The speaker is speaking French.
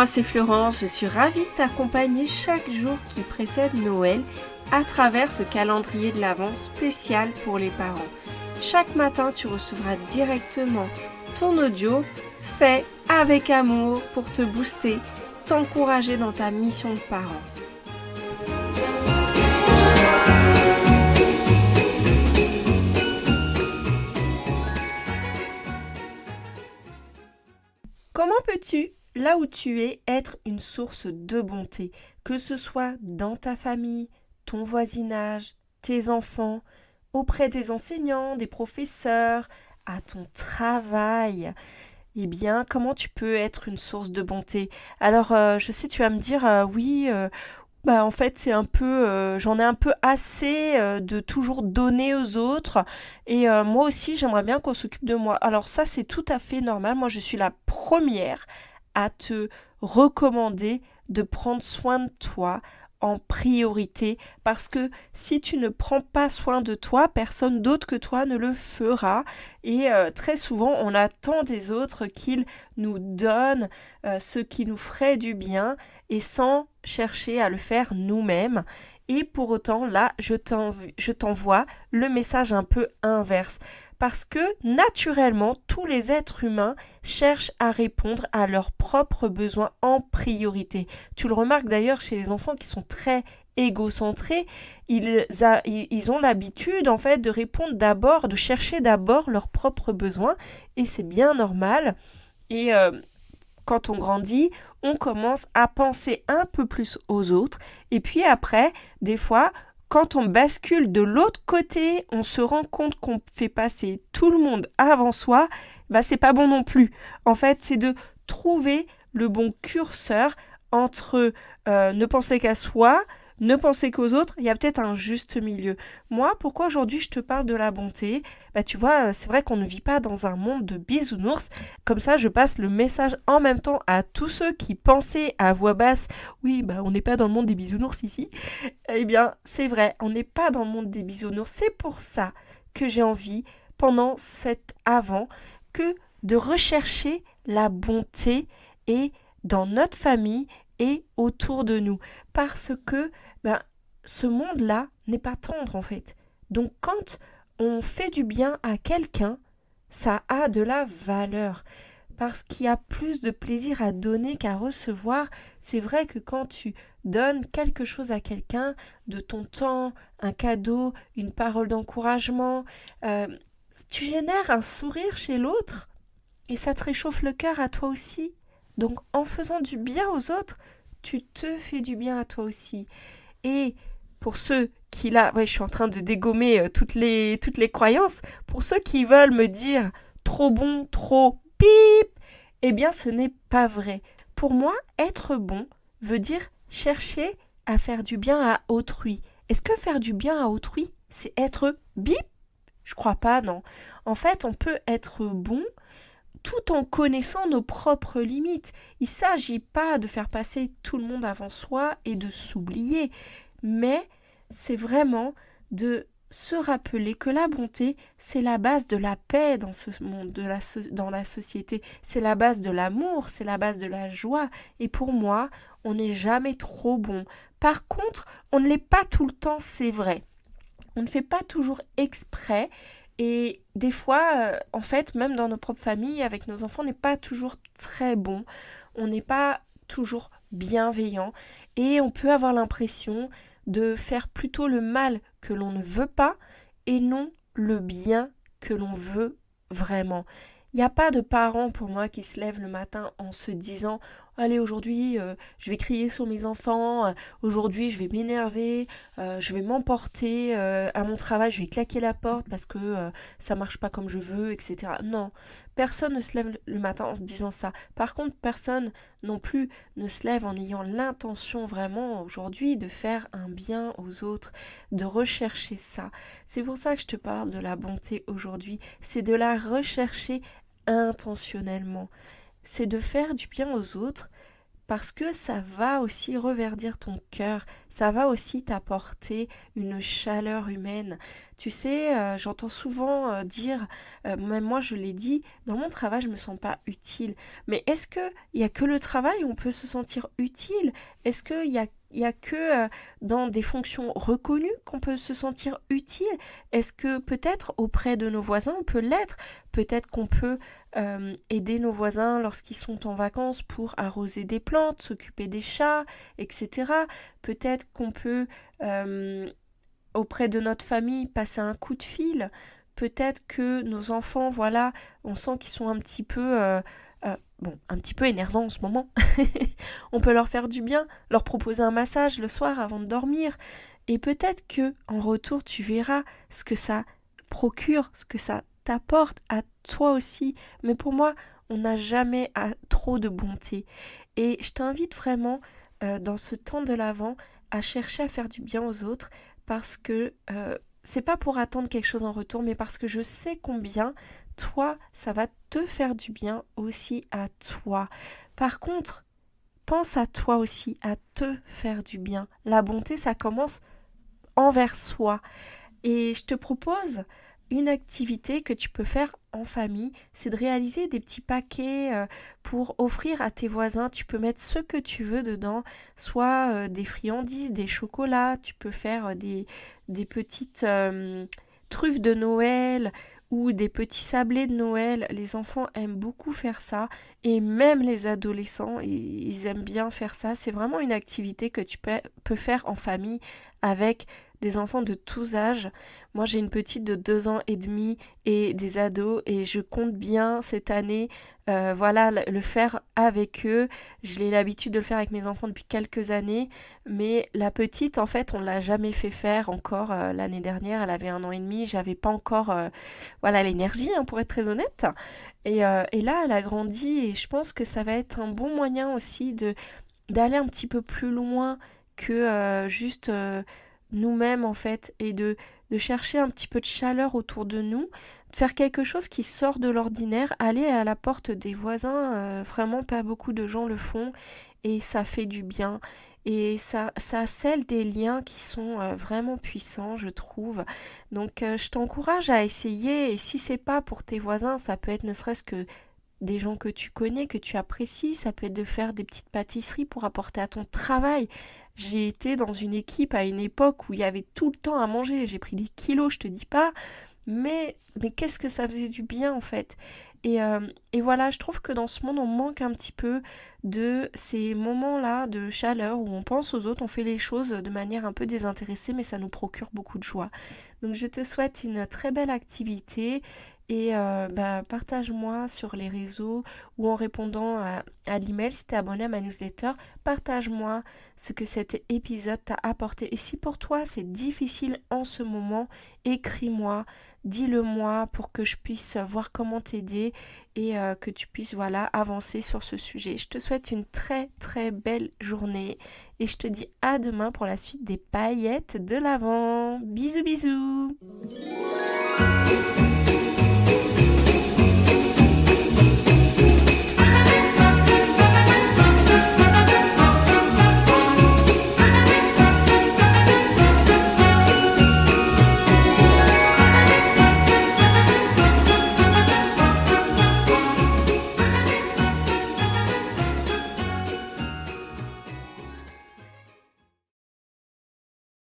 moi c'est Florence, je suis ravie de t'accompagner chaque jour qui précède Noël à travers ce calendrier de l'Avent spécial pour les parents. Chaque matin, tu recevras directement ton audio fait avec amour pour te booster, t'encourager dans ta mission de parent. Comment peux-tu, là où tu es, être une source de bonté, que ce soit dans ta famille, ton voisinage, tes enfants, auprès des enseignants, des professeurs, à ton travail? Eh bien, comment tu peux être une source de bonté? Alors, je sais, tu vas me dire, oui, en fait, c'est un peu, j'en ai un peu assez de toujours donner aux autres. Et moi aussi, j'aimerais bien qu'on s'occupe de moi. Alors ça, c'est tout à fait normal. Moi, je suis la première à te recommander de prendre soin de toi en priorité, parce que si tu ne prends pas soin de toi, personne d'autre que toi ne le fera. Et très souvent, on attend des autres qu'ils nous donnent ce qui nous ferait du bien, et sans chercher à le faire nous-mêmes. Et pour autant, là, je t'envoie le message un peu inverse. Parce que, naturellement, tous les êtres humains cherchent à répondre à leurs propres besoins en priorité. Tu le remarques d'ailleurs chez les enfants qui sont très égocentrés, ils ont l'habitude en fait de répondre d'abord, de chercher d'abord leurs propres besoins, et c'est bien normal. Et quand on grandit, on commence à penser un peu plus aux autres. Et puis après, des fois, quand on bascule de l'autre côté, on se rend compte qu'on fait passer tout le monde avant soi. C'est pas bon non plus. En fait, c'est de trouver le bon curseur entre ne penser qu'à soi, ne penser qu'aux autres. Il y a peut-être un juste milieu. Moi, pourquoi aujourd'hui je te parle de la bonté? Tu vois, c'est vrai qu'on ne vit pas dans un monde de bisounours. Comme ça, je passe le message en même temps à tous ceux qui pensaient à voix basse, oui, on n'est pas dans le monde des bisounours ici. Eh bien, c'est vrai, on n'est pas dans le monde des bisounours. C'est pour ça que j'ai envie, pendant cet avant, que de rechercher la bonté et dans notre famille et autour de nous. Parce que ce monde-là n'est pas tendre en fait. Donc quand on fait du bien à quelqu'un, ça a de la valeur. Parce qu'il y a plus de plaisir à donner qu'à recevoir. C'est vrai que quand tu donnes quelque chose à quelqu'un, de ton temps, un cadeau, une parole d'encouragement, tu génères un sourire chez l'autre et ça te réchauffe le cœur à toi aussi. Donc en faisant du bien aux autres, tu te fais du bien à toi aussi. Et pour ceux qui là, je suis en train de dégommer toutes les croyances, pour ceux qui veulent me dire trop bon, trop pip, eh bien ce n'est pas vrai. Pour moi, être bon veut dire chercher à faire du bien à autrui. Est-ce que faire du bien à autrui, c'est être bip? Je crois pas, non. En fait, on peut être bon tout en connaissant nos propres limites. Il ne s'agit pas de faire passer tout le monde avant soi et de s'oublier, mais c'est vraiment de se rappeler que la bonté, c'est la base de la paix dans ce monde, dans la société. C'est la base de l'amour, c'est la base de la joie. Et pour moi, on n'est jamais trop bon. Par contre, on ne l'est pas tout le temps, c'est vrai. On ne fait pas toujours exprès. Et des fois, en fait, même dans nos propres familles, avec nos enfants, on n'est pas toujours très bon. On n'est pas toujours bienveillant. Et on peut avoir l'impression de faire plutôt le mal que l'on ne veut pas et non le bien que l'on veut vraiment. Il n'y a pas de parents pour moi qui se lèvent le matin en se disant « Allez, aujourd'hui, je vais crier sur mes enfants, aujourd'hui, je vais m'énerver, je vais m'emporter à mon travail, je vais claquer la porte parce que ça marche pas comme je veux, etc. » Non, personne ne se lève le matin en se disant ça. Par contre, personne non plus ne se lève en ayant l'intention vraiment aujourd'hui de faire un bien aux autres, de rechercher ça. C'est pour ça que je te parle de la bonté aujourd'hui, c'est de la rechercher intentionnellement. C'est de faire du bien aux autres parce que ça va aussi reverdir ton cœur, ça va aussi t'apporter une chaleur humaine. Tu sais, j'entends souvent dire, même moi je l'ai dit, dans mon travail je me sens pas utile. Mais est-ce qu'il y a que le travail où on peut se sentir utile? Est-ce qu'il y a que dans des fonctions reconnues qu'on peut se sentir utile? Est-ce que peut-être auprès de nos voisins on peut l'être? Peut-être qu'on peut aider nos voisins lorsqu'ils sont en vacances pour arroser des plantes, s'occuper des chats, etc. Peut-être qu'on peut, auprès de notre famille, passer un coup de fil. Peut-être que nos enfants, voilà, on sent qu'ils sont un petit peu, un petit peu énervants en ce moment. On peut leur faire du bien, leur proposer un massage le soir avant de dormir. Et peut-être que, en retour, tu verras ce que ça procure, ce que ça t'apporte à toi aussi. Mais pour moi, on n'a jamais trop de bonté. Et je t'invite vraiment, dans ce temps de l'Avent, à chercher à faire du bien aux autres parce que c'est pas pour attendre quelque chose en retour, mais parce que je sais combien toi, ça va te faire du bien aussi à toi. Par contre, pense à toi aussi, à te faire du bien. La bonté, ça commence envers soi. Et je te propose une activité que tu peux faire en famille, c'est de réaliser des petits paquets pour offrir à tes voisins. Tu peux mettre ce que tu veux dedans, soit des friandises, des chocolats, tu peux faire des petites truffes de Noël ou des petits sablés de Noël. Les enfants aiment beaucoup faire ça et même les adolescents, ils aiment bien faire ça. C'est vraiment une activité que tu peux faire en famille avec des enfants de tous âges. Moi, j'ai une petite de 2 ans et demi et des ados et je compte bien cette année voilà, le faire avec eux. J'ai l'habitude de le faire avec mes enfants depuis quelques années, mais la petite, en fait, on l'a jamais fait faire encore l'année dernière. Elle avait 1 an et demi, j'avais pas encore voilà, l'énergie, hein, pour être très honnête. Et là, elle a grandi et je pense que ça va être un bon moyen aussi d'aller un petit peu plus loin que juste nous-mêmes en fait et de chercher un petit peu de chaleur autour de nous, de faire quelque chose qui sort de l'ordinaire, aller à la porte des voisins, vraiment pas beaucoup de gens le font et ça fait du bien et ça scelle des liens qui sont vraiment puissants, je trouve. Donc je t'encourage à essayer et si c'est pas pour tes voisins, ça peut être ne serait-ce que des gens que tu connais, que tu apprécies, ça peut être de faire des petites pâtisseries pour apporter à ton travail. J'ai été dans une équipe à une époque où il y avait tout le temps à manger, j'ai pris des kilos, je te dis pas, mais qu'est-ce que ça faisait du bien en fait. Et voilà, je trouve que dans ce monde, on manque un petit peu de ces moments-là de chaleur où on pense aux autres, on fait les choses de manière un peu désintéressée, mais ça nous procure beaucoup de joie. Donc je te souhaite une très belle activité et partage-moi sur les réseaux ou en répondant à l'email si tu es abonné à ma newsletter. Partage-moi ce que cet épisode t'a apporté. Et si pour toi c'est difficile en ce moment, écris-moi, dis-le-moi pour que je puisse voir comment t'aider et que tu puisses voilà avancer sur ce sujet. Je te souhaite une très très belle journée et je te dis à demain pour la suite des paillettes de l'Avent. Bisous bisous.